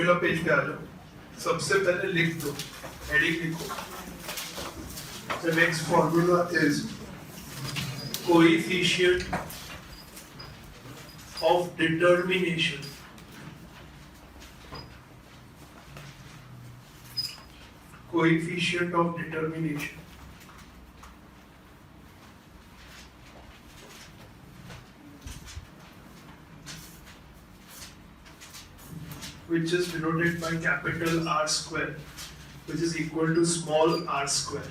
Formula page पे आ जाओ, सबसे पहले लिख दो, हेडिंग लिखो, the next formula is coefficient of determination. Coefficient of determination. Which is denoted by capital R square, which is equal to small r square.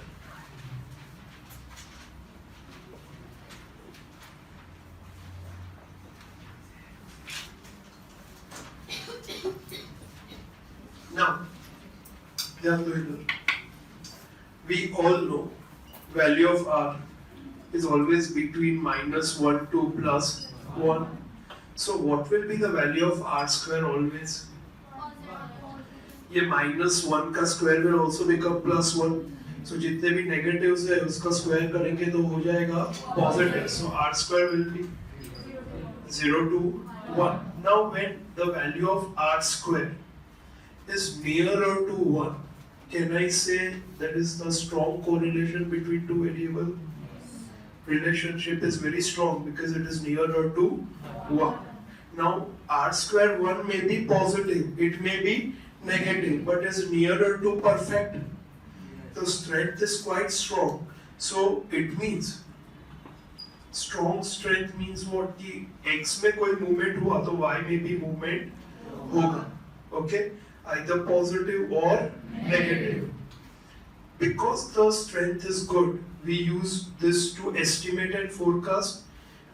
Now, we all know value of r is always between -1 to +1. So what will be the value of r square always? ये -1 का square will also become +1. So जितने भी negatives है उसका square करेंगे तो हो जाएगा positive. So r square will be 0 to 1. Now when the value of r square is nearer to 1, can I say that is the strong correlation between two variables? Relationship is very strong because it is nearer to 1. Now r square 1 may be positive, it may be negative, but is nearer to perfect. The strength is quite strong. So it means strong strength means what? कि x में कोई movement हुआ तो y में भी movement होगा. Okay? Either positive or negative. Because the strength is good, we use this to estimate and forecast.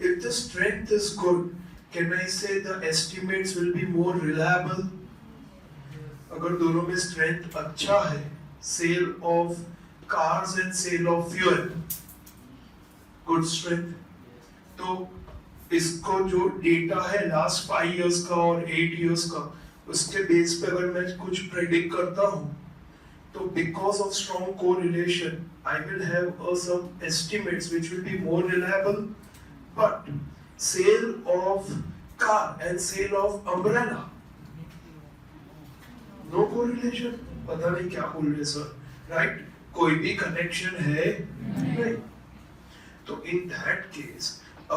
If the strength is good, can I say the estimates will be more reliable? अगर दोनों में strength अच्छा है, sale of cars and sale of fuel, good strength, तो इसको जो data है last 5 years का और 8 years का, उसके बेस पे अगर मैं कुछ predict करता हूँ, तो because of strong correlation, I will have some estimates which will be more reliable. But sale of car and sale of umbrella, no correlation. पता नहीं क्या बोल रहे सर, right? कोई भी connection है नहीं. तो in that case,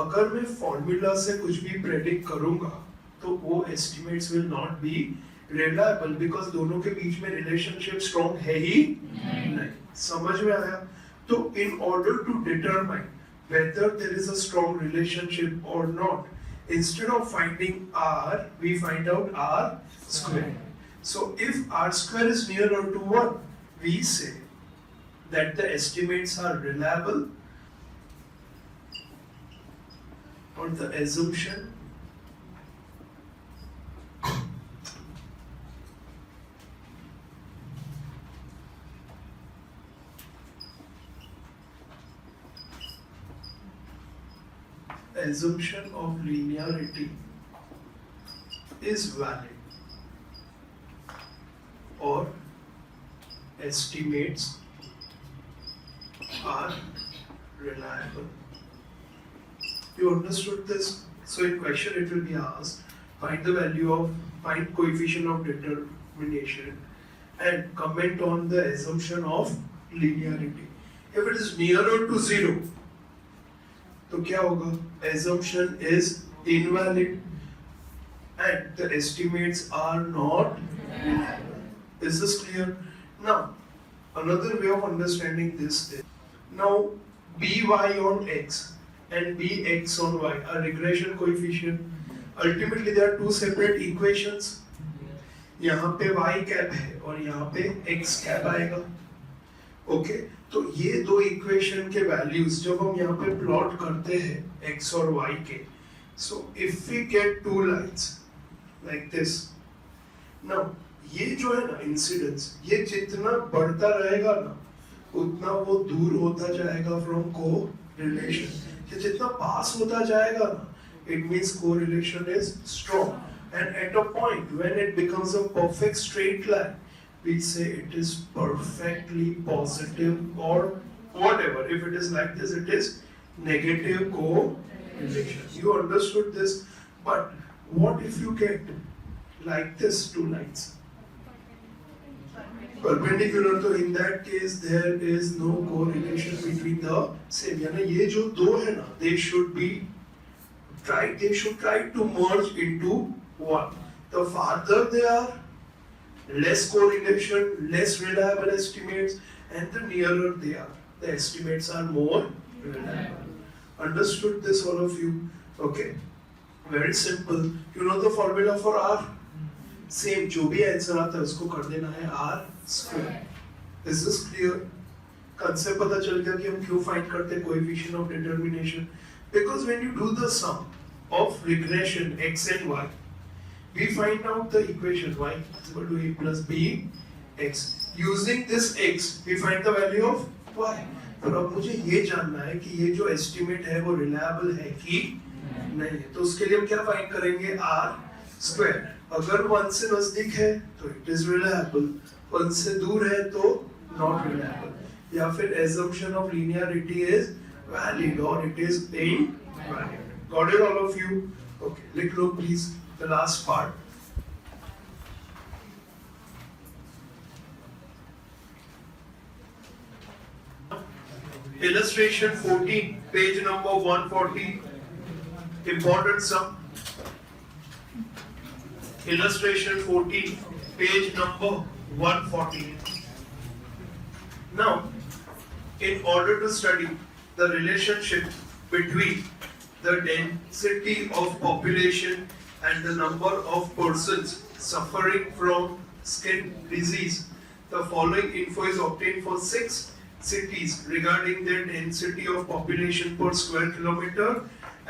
अगर मैं formula से कुछ भी predict करूँगा, तो वो estimates will not be reliable because दोनों के बीच में relationship strong है ही नहीं. समझ में आया? तो in order to determine whether there is a strong relationship or not, instead of finding r, we find out r square. So if r square is nearer to 1, we say that the estimates are reliable, or the assumption of linearity is valid, or estimates are reliable. You understood this? So in question it will be asked, find coefficient of determination and comment on the assumption of linearity. If it is nearer to 0, तो क्या होगा? Assumption is invalid and the estimates are not reliable. Is this clear? Now, another way of understanding this is, now by on x and bx on y are regression coefficient. Ultimately, there are two separate equations. यहाँ पे y cap है और यहाँ पे x cap आएगा. Okay? तो ये दो इक्वेशन के वैल्यूज जब हम यहाँ पे प्लॉट करते हैं x और y के, so if we get two lines like this, now ये जो है ना इंसिडेंस, ये जितना बढ़ता रहेगा ना उतना वो दूर होता जाएगा फ्रॉम कोरिलेशन. ये जितना पास होता जाएगा ना, it means correlation is strong, and at a point when it becomes a perfect straight line, we say it is perfectly positive or whatever. If it is like this, it is negative correlation. You understood this? But what if you get like this two lines? perpendicular, तो in that case there is no correlation between the same. यानी ये जो दो है ना, they should try to merge into one. The farther they are, less correlation, less reliable estimates, and the nearer they are, the estimates are more reliable. Understood this, all of you? Okay. Very simple. You know the formula for R? Same. जो भी answer आता है उसको कर देना है R square. Is this clear? Concept पता चल गया कि हम क्यों find करते हैं coefficient of determination? Because when you do the sum of regression x and y, we find out the equation y is equal to a plus b x. Using this x, we find the value of y. पर अब मुझे ये जानना है कि ये जो estimate है वो reliable है कि नहीं है. तो उसके लिए हम क्या find करेंगे? R square. अगर 1 से नजदीक है तो it is reliable, 1 से दूर है तो not reliable. या फिर assumption of linearity is valid or it is invalid. Got it, all of you? Okay, लिख लो please the last part. Illustration 14, page number 140. Important sum. Illustration 14, page number 140. Now, in order to study the relationship between the density of population and the number of persons suffering from skin disease, the following info is obtained for 6 cities regarding their density of population per square kilometer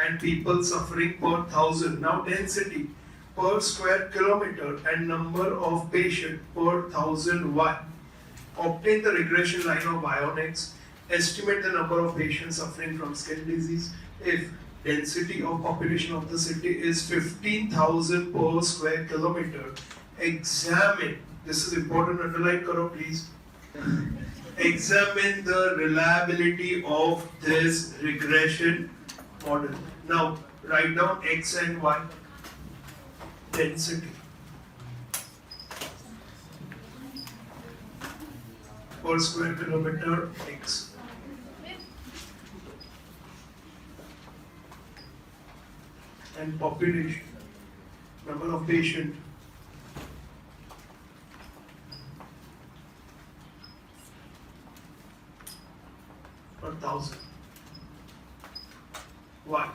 and people suffering per 1,000. Now, density per square kilometer and number of patient per 1,000 y. Obtain the regression line of y on x. Estimate the number of patients suffering from skin disease. If density of population of the city is 15,000 per square kilometer, examine, this is important, underline karo please, examine the reliability of this regression model. Now, write down x and y. Density per square kilometer x. And population, number of patient. Per 1,000. Why?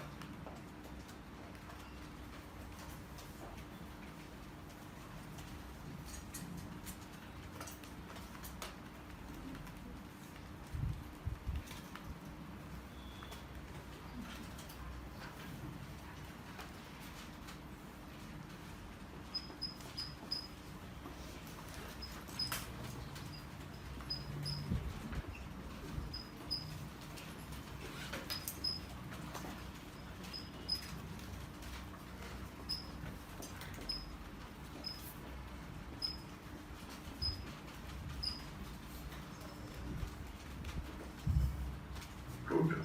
Total.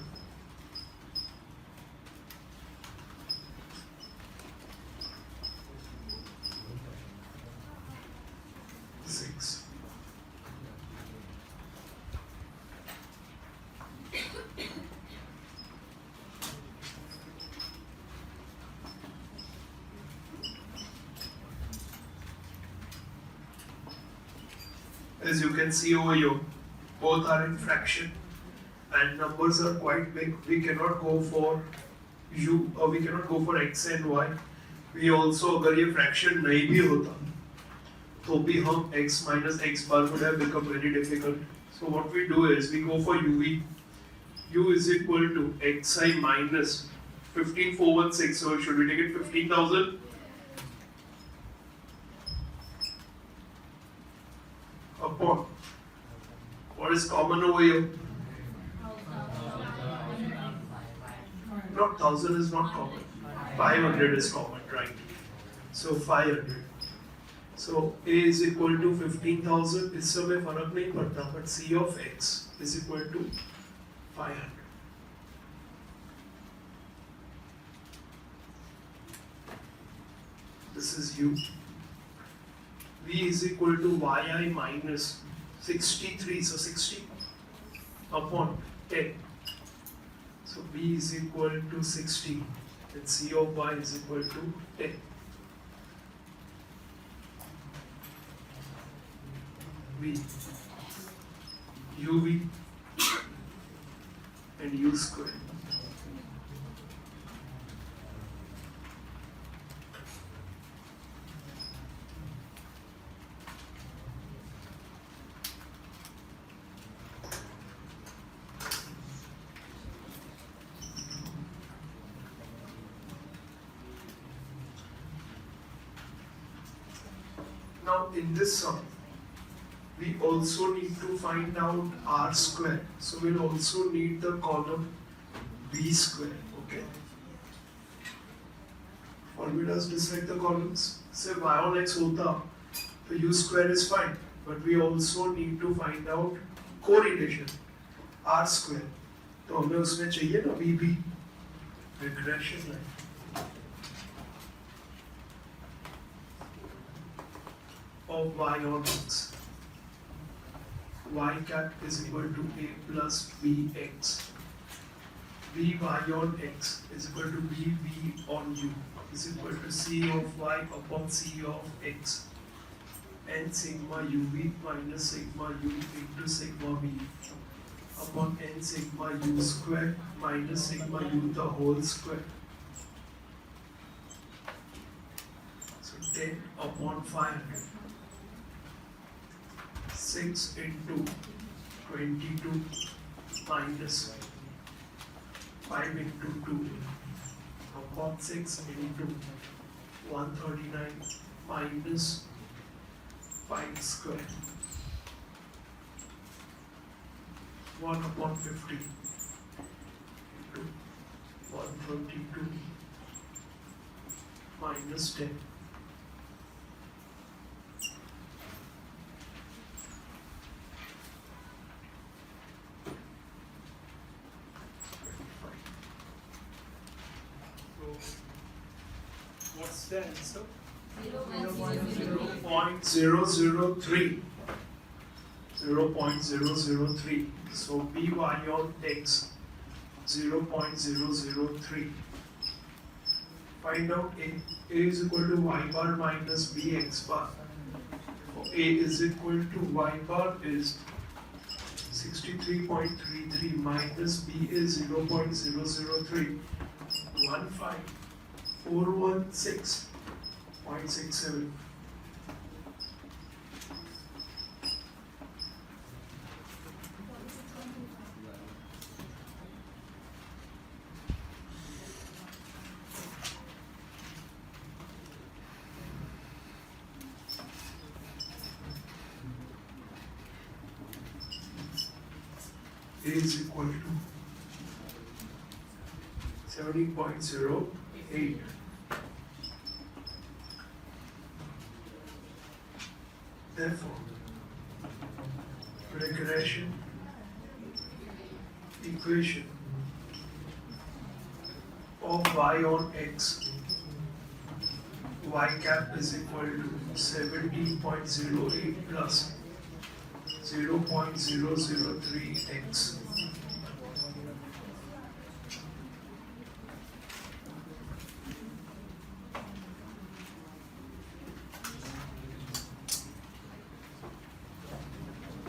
Six. As you can see over here, both are in fraction. And numbers are quite big. We cannot go for u or we cannot go for x and y. We also, अगर ये fraction नहीं भी होता, तो भी हम x minus x bar would have become very difficult. So what we do is we go for uv. U is equal to xi minus 15,416. So should we take it 15,000? Upon what is common over here? Not 1,000 is not common. 500 is common, right? So 500. So A is equal to 15,000. इस समय फर्क नहीं पड़ता, but C of x is equal to 500. This is U. V is equal to yi minus 63, so 60 upon 10. So V is equal to 60 and C of y is equal to 10. V, UV and U square. Now in this sum, we also need to find out R square. So we'll also need the column B square, okay? Formulas decide the columns. Say y on x hota, so U square is fine. But we also need to find out correlation, R square. तो हमें उसमें चाहिए ना VB, regression line. Of y on x. Y cap is equal to a plus bx. Vy on x is equal to bv on u is equal to c of y upon c of x n sigma uv minus sigma u into sigma v upon n sigma u square minus sigma u the whole square. So 10 upon 500. 6 into 22 minus 5 into 2 upon 6 into 139 minus 5 square 1 upon 50 into 132 minus 10. What's the answer? 0.003. 0.003. So By on x 0.003. Find out A. A is equal to y bar minus bx bar. For A is equal to y bar is 63.33 minus B is 0.003. 15416.67. A is equal to 70.08. Therefore, regression equation of y on x, y cap is equal to 70.08 plus 0.003x.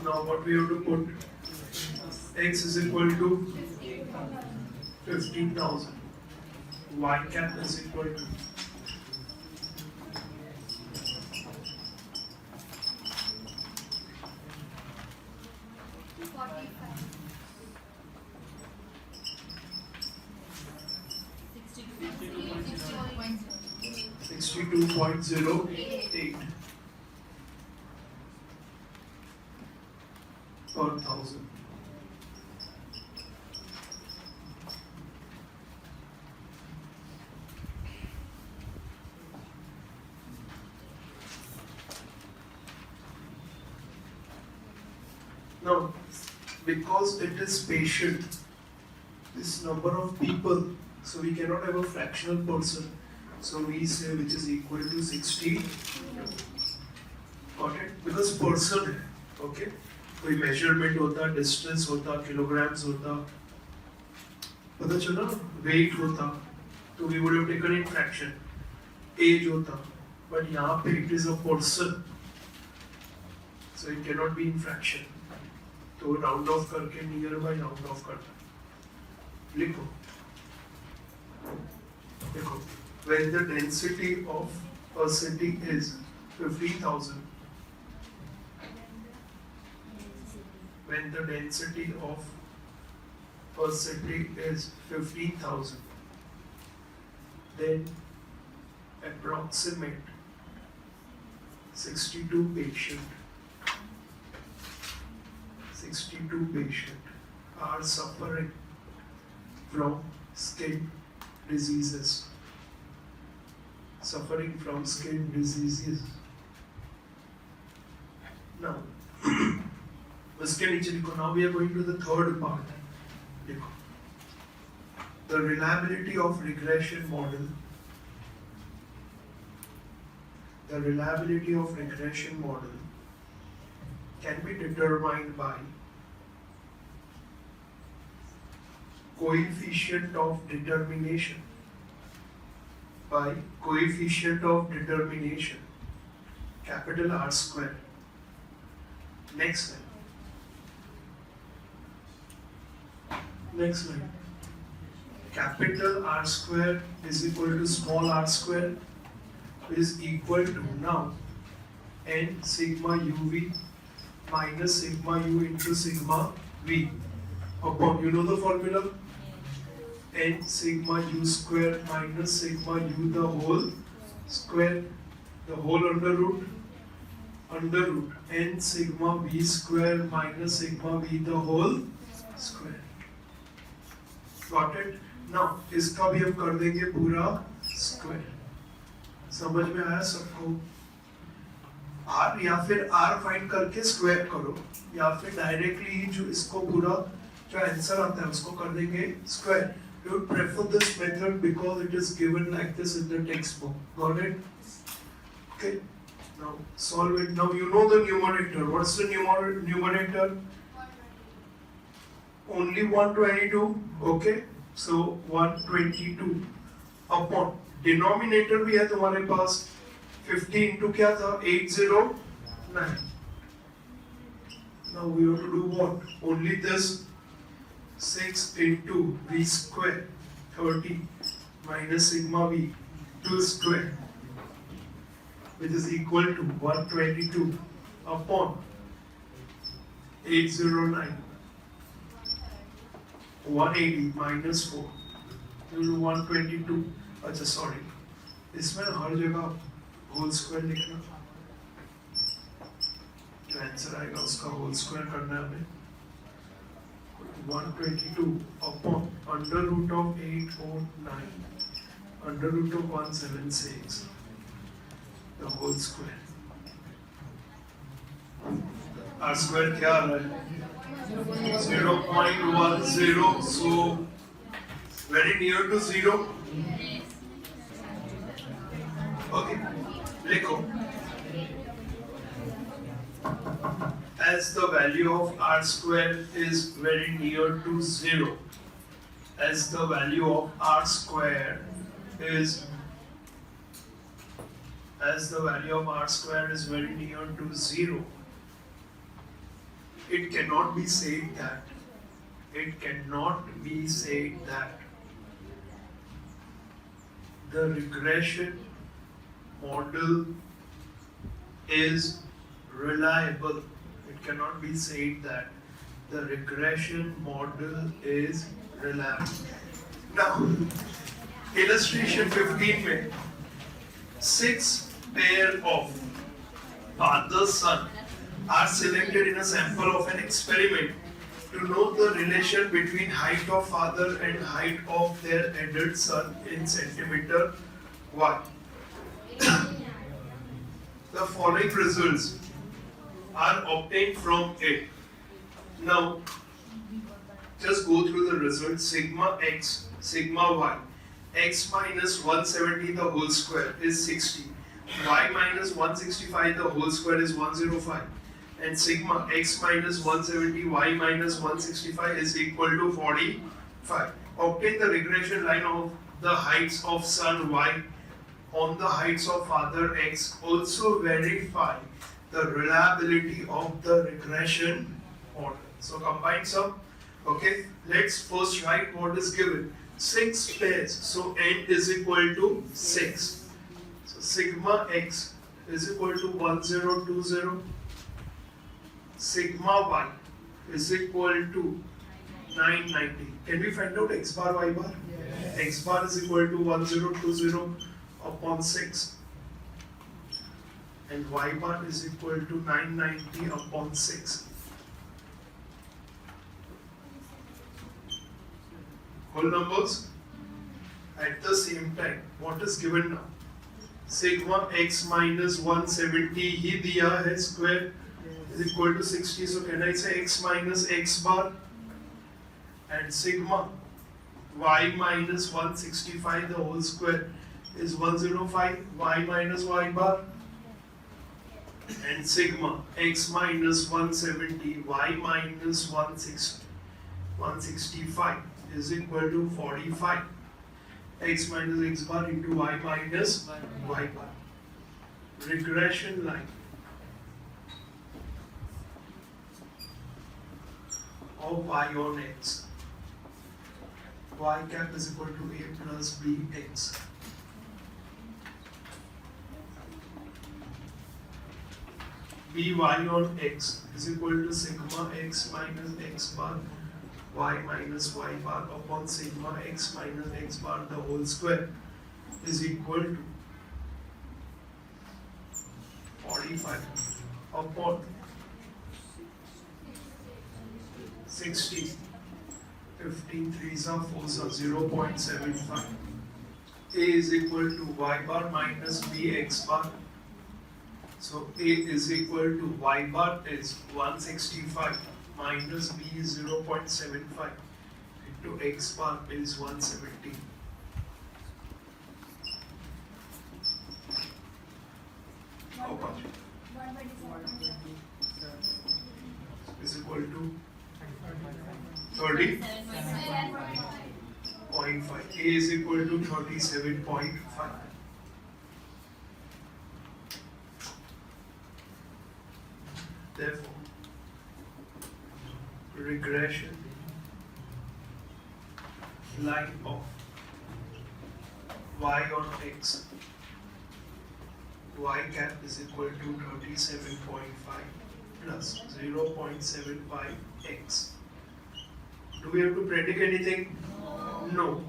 Now what we have to put, x is equal to 15,000, y cap is equal to 62.08 per thousand. Now, because it is spatial, this number of people, so we cannot have a fractional person. So we say which is equal to 60 Got it? Because person है, okay? कोई measurement होता, distance होता, kilograms होता, पता चला? Weight होता, तो we would have taken in fraction. Age होता, but यहाँ पे it is a person, so it cannot be in fraction. तो round off करके nearby round off करना. लिखो. देखो, when the density of a city is 50,000, when the density of a city is 15,000, then approximate 62 patient are suffering from skin diseases. Suffering from skin diseases. Now, उसके नीचे लिखो. Now we are going to the third part. लिखो. The reliability of regression model. The reliability of regression model can be determined by coefficient of determination. By coefficient of determination, capital R square. Next line. Next line. Capital R square is equal to small r square is equal to now n sigma uv minus sigma u into sigma v upon, you know the formula? N sigma u square minus sigma u the whole square, the whole under root n sigma v square minus sigma v the whole square. Got it? Now इसका भी हम कर देंगे पूरा square. समझ में आया सबको? R या फिर R फाइंड करके स्क्वायर करो, या फिर डायरेक्टली जो इसको पूरा जो आंसर आता है उसको कर देंगे square. You would prefer this method because it is given like this in the textbook. Got it? Okay. Now solve it. Now you know the numerator. What's the numerator? Only 122. Okay. So 122 upon denominator भी है तुम्हारे पास 50 into क्या था 809. Now we have to do what? Only this 6 into v square 30 minus sigma v 2 square, which is equal to 122 upon 809. 180 minus 4 into 122. अच्छा sorry, इसमें हर जगह whole square लिखना, जो आंसर आएगा उसका होल स्क्वायर करना है हमें. 122 upon under root of 809 under root of 176 the whole square. R square क्या आ रहा है? 0.10. So very near to 0. Okay, लिखो. As the value of R square is very near to 0, as the value of R square is very near to 0, it cannot be said that the regression model is reliable. It cannot be said that the regression model is reliable. Now, illustration 15 में 6 pair of father-son are selected in a sample of an experiment to know the relation between height of father and height of their adult son in centimeter Y. The following results are obtained from it. Now, just go through the results. Sigma x, sigma y. X minus 170 the whole square is 60. y minus 165 the whole square is 105, and sigma x minus 170 y minus 165 is equal to 45. Obtain the regression line of the heights of son y on the heights of father x. Also verify the reliability of the regression model. So combine some. Okay, let's first write what is given. 6 pairs. So n is equal to 6. So sigma x is equal to 1020. Sigma y is equal to 990. Can we find out x bar y bar? Yes. X bar is equal to 1020 upon 6. And y bar is equal to 990 upon 6. Whole numbers. At the same time, what is given now? Sigma x minus 170 ही दिया है square is equal to 60. So can I say x minus x bar? And sigma y minus 165 the whole square is 105 y minus y bar, and sigma x minus 170 y minus 165 is equal to 45. X minus x bar into y minus y bar. Regression line of y on x. Y cap is equal to a plus b x. By on x is equal to sigma x minus x bar y minus y bar upon sigma x minus x bar the whole square is equal to 45 upon 60. 15 3s are 4s are 0.75. A is equal to y bar minus b x bar. So A is equal to y bar is 165 minus b is 0.75 into x bar is 170. How much? Is equal to 30.5. A is equal to 37.5. Therefore, regression line of y on x, y cap is equal to 37.5 plus 0.75 x. Do we have to predict anything? No.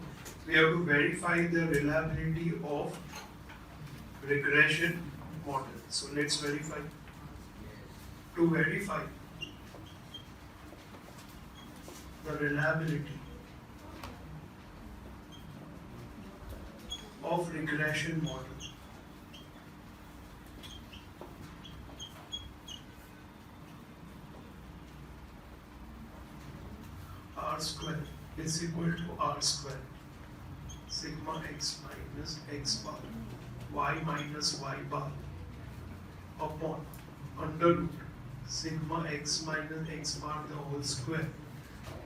We have to verify the reliability of regression model. So let's verify. To verify the reliability of regression model, R square is equal to R square sigma x minus x bar y minus y bar upon under root sigma x minus x bar the whole square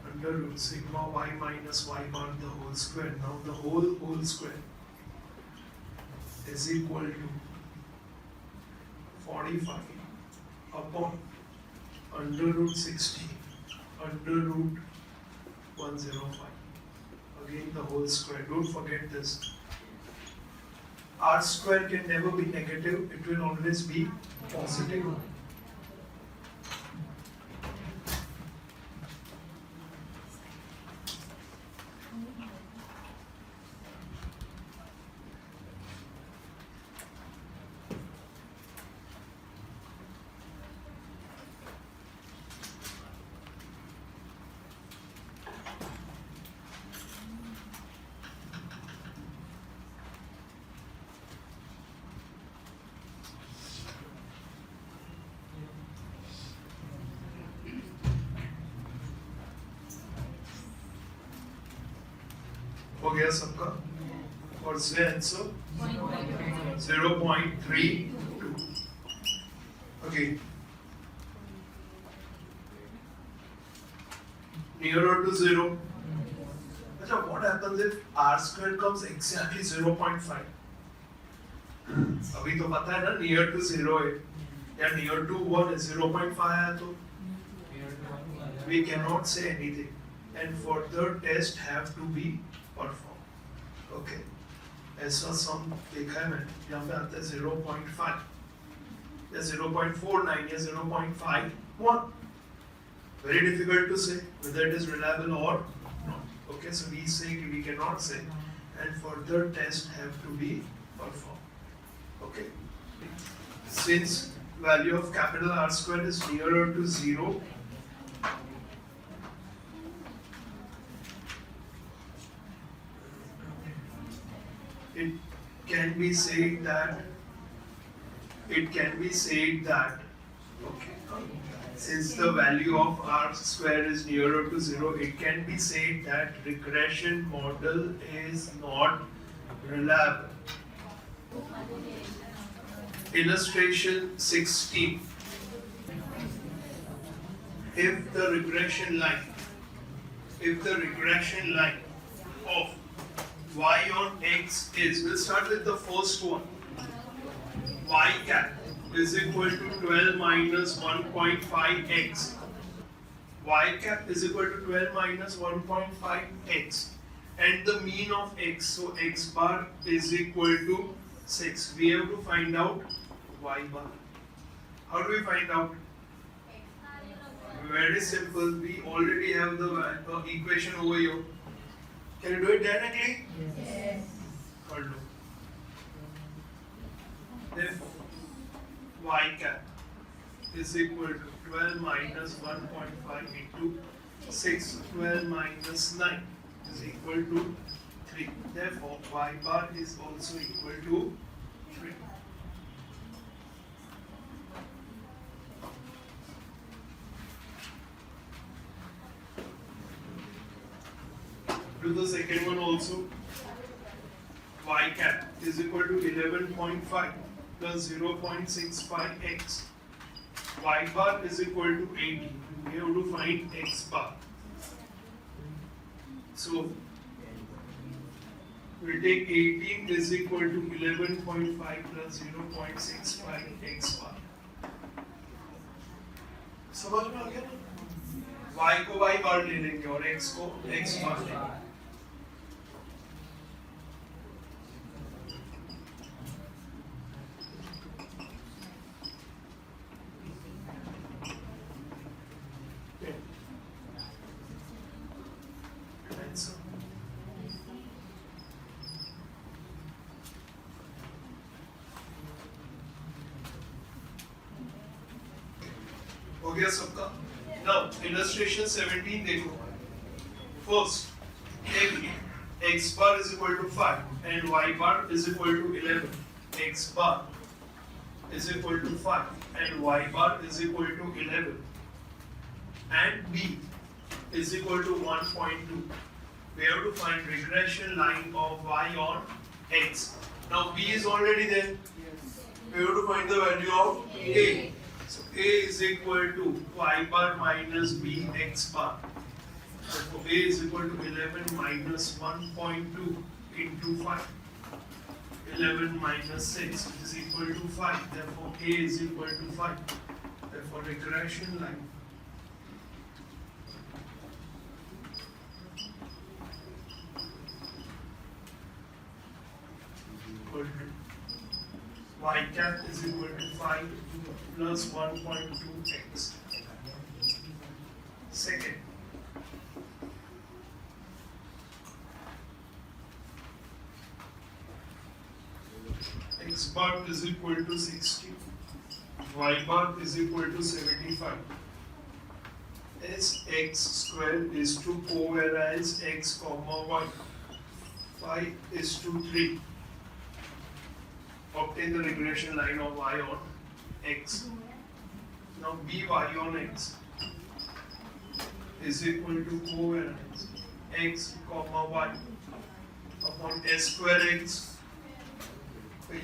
under root sigma y minus y bar the whole square. Now the whole square is equal to 45 upon under root 60 under root 105. Again the whole square. Don't forget this. R square can never be negative. It will always be positive. हो गया सबका? for Z, so 0.32. Okay. Nearer to 0. But what happens if R squared comes exactly 0.5? अभी तो पता है ना near to 0 है या near to 1 है 0.5 आया तो we cannot say anything and further test have to be performed. Okay. ऐसा sum देखा है मैंने यहाँ पे आता है 0.5 या 0.49 या 0.51. Very difficult to say whether it is reliable or not. Okay, so we say we cannot say and further tests have to be performed. Okay. Since value of capital R square is nearer to 0, it can be said that okay, since the value of R square is nearer to 0, it can be said that regression model is not reliable. Illustration 16. If the regression line of y on x is, we'll start with the first one, y cap is equal to 12 minus 1.5x. Y cap is equal to 12 minus 1.5x and the mean of x, so x bar is equal to 6. We have to find out y bar. How do we find out? Very simple. We already have the equation over here. Can you do it directly? Yes. Or no? Therefore, y cap is equal to 12 minus 1.5 into 6. 12 minus 9 is equal to 3. Therefore, y bar is also equal to 3. Do the second one also. Y cap is equal to 11.5 plus 0.65x. Y bar is equal to 80. We have to find x bar. So we'll take 18 is equal to 11.5 plus 0.65 x bar. समझ में आ गया ना? Y को y bar ले लेंगे और x को x bar लेंगे. हो गया सबका? Now illustration 17 देखो. First, if x bar is equal to 5 and y bar is equal to 11, x bar is equal to 5 and y bar is equal to 11, and b is equal to 1.2. We have to find regression line of y on x. Now b is already there. We have to find the value of a. So a is equal to y bar minus b x bar. Therefore a is equal to 11 minus 1.2 into 5. 11 minus 6 is equal to 5. Therefore a is equal to 5. Therefore regression line equal to y cap is equal to 5 plus 1.2x. Second, x bar is equal to 60, y bar is equal to 75. As x square is to covariance x comma y, 5 is to 3. Obtain the regression line of y on x. Now by on x is equal to covariance x comma y upon s square x.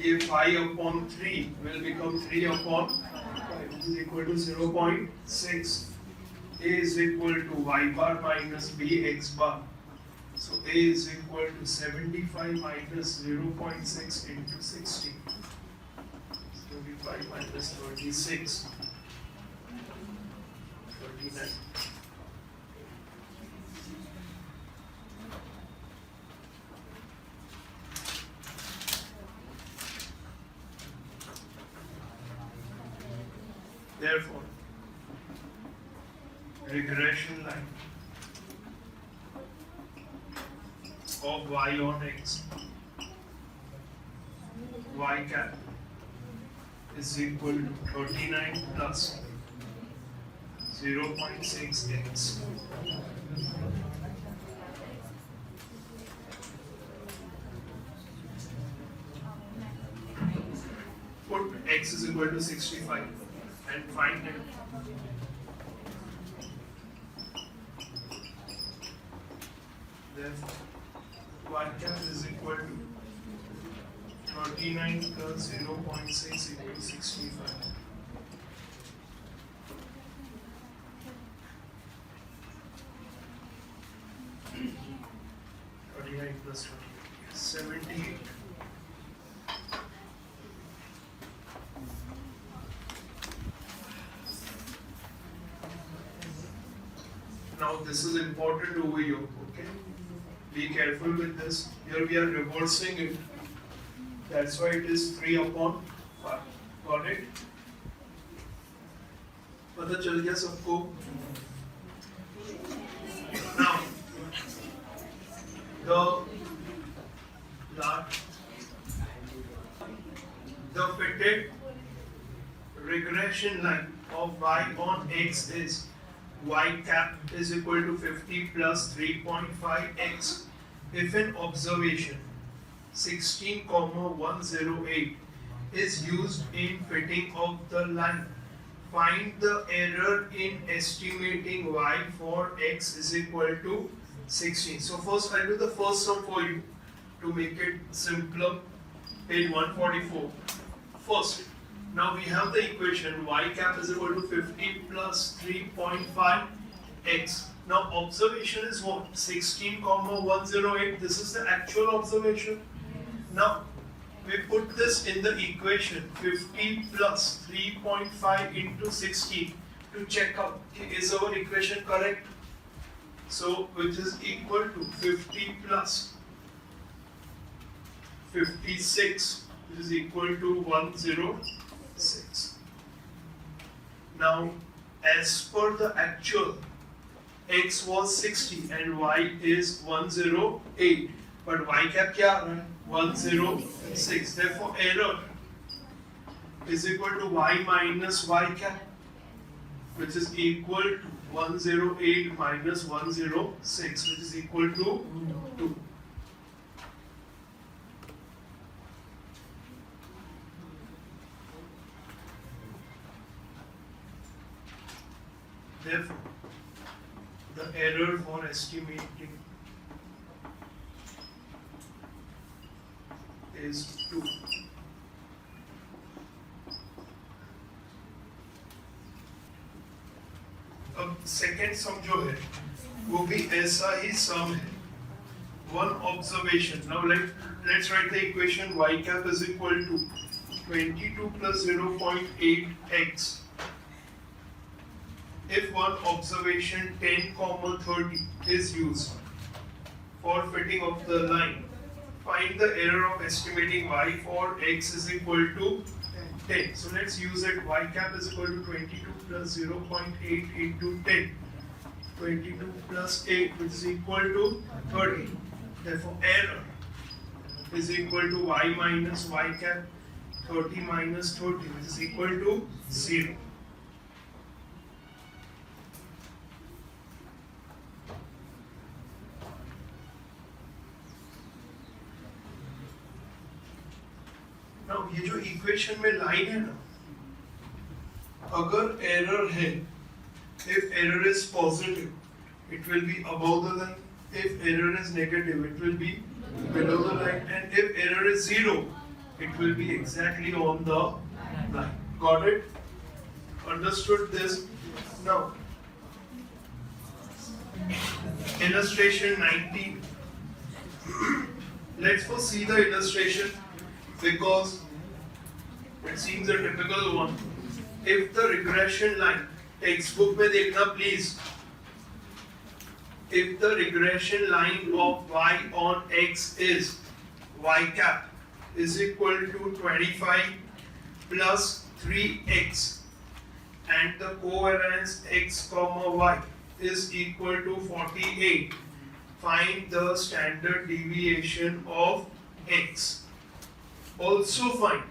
ये 5 upon 3 will become 3 upon 5, which is equal to 0.6. A is equal to y bar minus b x bar. So A is equal to 75 minus 0.6 into 60. 75 minus 36. 39. Therefore, regression line of y on x, y cap is equal to 39 plus 0.6x. Put x is equal to 65 and find it. Therefore, y cap is equal to 39 plus 0.6 equals 65. Plus 78. Now this is important over here, okay? Be careful with this. Here we are reversing it. That's why it is 3 upon 5. Got it? पता चल गया सबको? Now, the fitted regression line of y on x is y cap is equal to 50 plus 3.5x if an observation 16,108 is used in fitting of the line. Find the error in estimating y for x is equal to 16. So first I'll do the first sum for you to make it simpler. Page 144. First, now we have the equation y cap is equal to 50 plus 3.5x. Now observation is what? 16,108. This is the actual observation. Now we put this in the equation 50 plus 3.5 into 16 to check out is our equation correct? So which is equal to 50 plus 56, which is equal to 106. Now as per the actual, x was 60 and y is 108, but y cap क्या आ रहा है? 106. Therefore error is equal to y minus y cap, which is equal to 108 minus 106, which is equal to 2. Therefore, the error for estimating is 2. अब second sum जो है वो भी ऐसा ही सम है. One observation. Now let's write the equation y cap is equal to 22 plus 0.8x. If one observation 10,30 is used for fitting of the line, find the error of estimating y for x is equal to 10. So let's use it. Y cap is equal to 22 plus 0.8 into 10. 22 plus 8, which is equal to 30. Therefore, error is equal to y minus y cap 30 minus 30, which is equal to 0. Now, ये जो equation में line है ना, अगर error है, if error is positive, it will be above the line. If error is negative, it will be below the line, and if error is 0, it will be exactly on the line. Got it? Understood this? Now, illustration 19. Let's first see the illustration because it seems a typical one. If the regression line, textbook में देखना please. If the regression line of y on x is y cap is equal to 25 plus 3x and the covariance x comma y is equal to 48, find the standard deviation of x. Also find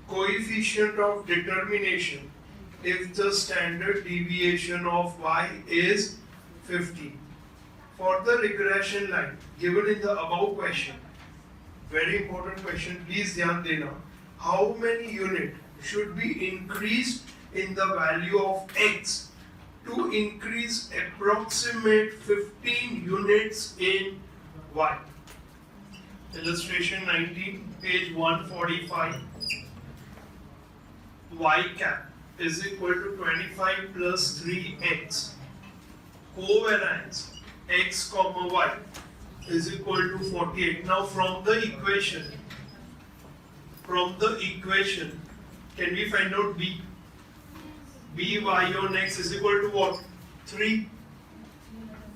coefficient of determination if the standard deviation of y is 50. For the regression line given in the above question, very important question, please ध्यान देना. How many unit should be increased in the value of x to increase approximate 15 units in y? Illustration 19, page 145. Y cap is equal to 25 plus 3x. Covariance x comma y is equal to 48. Now from the equation, can we find out b? by on x is equal to what? 3.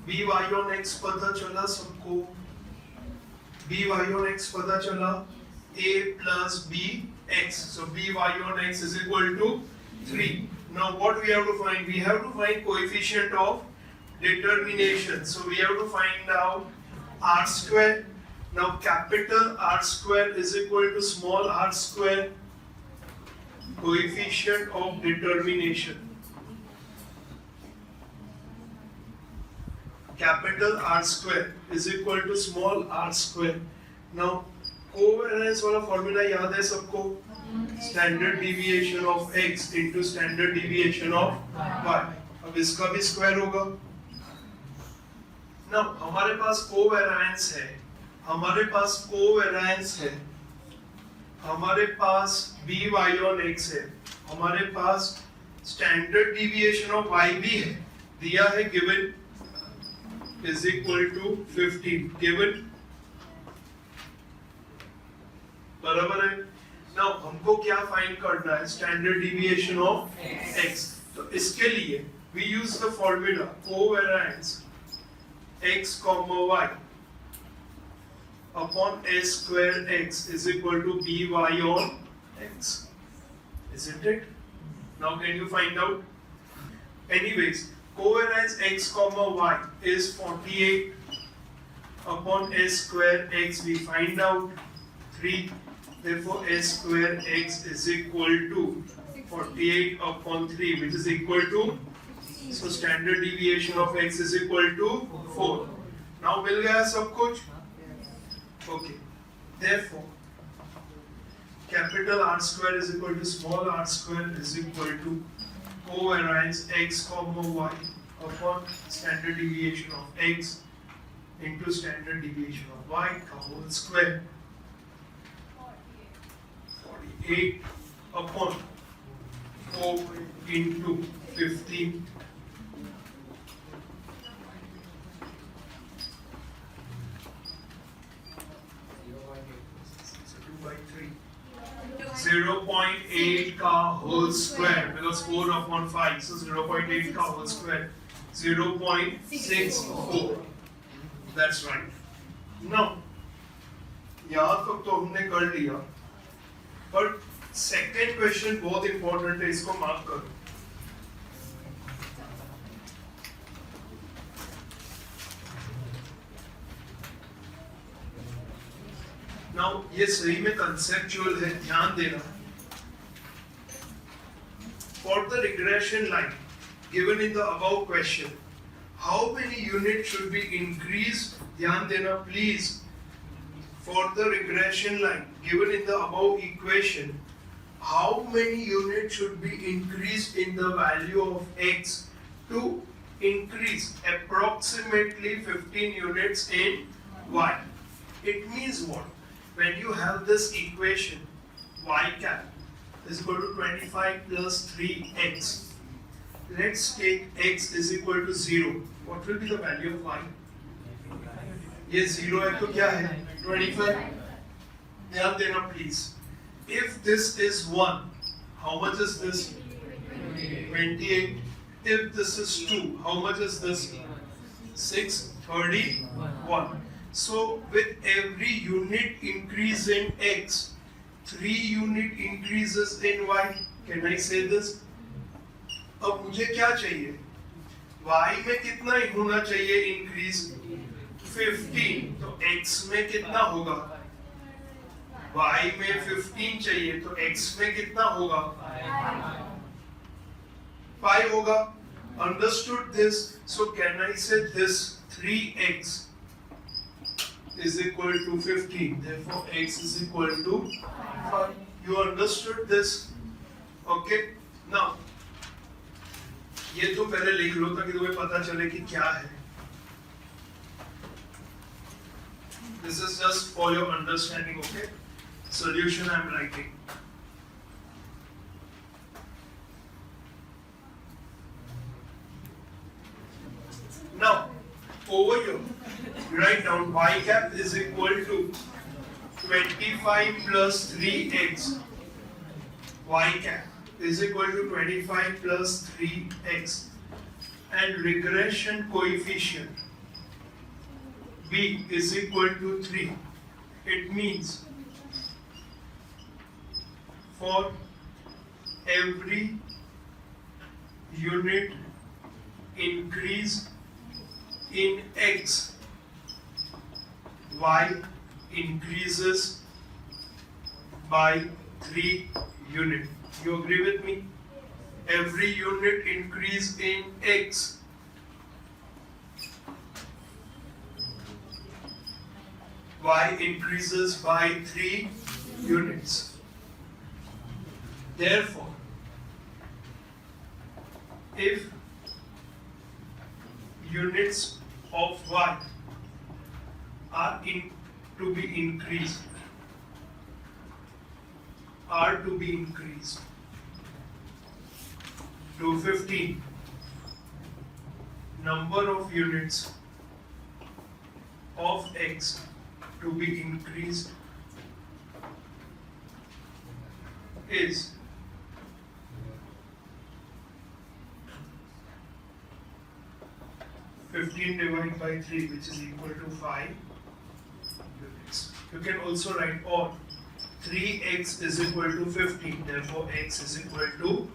by on x पता चला सबको? by on x पता चला a plus b x. So by on x is equal to 3. Now what we have to find? We have to find coefficient of determination. So we have to find out r square. Now capital R square is equal to small r square. Coefficient of determination. Capital R square is equal to small r square. Now covariance वाला formula याद है सबको? Standard deviation of x into standard deviation of y. अब इसका भी square होगा. Now हमारे पास covariance है. हमारे पास by on x है. हमारे पास standard deviation of y भी है. दिया है given is equal to 15. Given बराबर है. Now हमको क्या find करना है? Standard deviation of x. तो इसके लिए we use the formula covariance x comma y upon s square x is equal to by on x. Isn't it? Now can you find out? Anyways, covariance x comma y is 48 upon s square x. We find out 3. Therefore s square x is equal to 48 upon 3, which is equal to, so standard deviation of x is equal to 4. Now मिल गया सब कुछ? Okay. Therefore, capital R square is equal to small r square is equal to covariance x comma y upon standard deviation of x into standard deviation of y का whole square. 48 upon 4 into 15. So 2 by 3. 0.8 का whole square because 4 upon 5. So 0.8 का whole square. 0.64. That's right. Now, यहाँ तक तो हमने कर लिया. But second question बहुत important है, इसको मार्क करो. Now ये सही में conceptual है, ध्यान देना. For the regression line given in the above question, how many units should be increased? ध्यान देना please. For the regression line given in the above equation, how many units should be increased in the value of x to increase approximately 15 units in y. It means what? When you have this equation y cap is equal to 25 plus 3x. Let's take x is equal to 0. What will be the value of y? ये 0 है तो क्या है? 25. ध्यान देना please. If this is 1, how much is this? 28. If this is 2, how much is this? 6, 31. So with every unit increase in x, 3 unit increases in y. Can I say this? अब मुझे क्या चाहिए? y में कितना होना चाहिए increase? 15. तो x में कितना होगा? y में 15 चाहिए तो x में कितना होगा? 5 होगा. Understood this? So can I say this 3x is equal to 15? Therefore x is equal to 5. You understood this? Okay. Now ये तो पहले लिख लो ताकि तुम्हें पता चले कि क्या है. This is just for your understanding. Okay. Solution I am writing. Now, over here, write down y cap is equal to 25 plus 3x. Y cap is equal to 25 plus 3x. And regression coefficient b is equal to 3. It means for every unit increase in x, y increases by 3 units. You agree with me? Every unit increase in x, y increases by 3 units. Therefore, if units of y are to be increased to 15, number of units of x to be increased is 15 divided by 3, which is equal to 5 units. You can also write or 3x is equal to 15, therefore x is equal to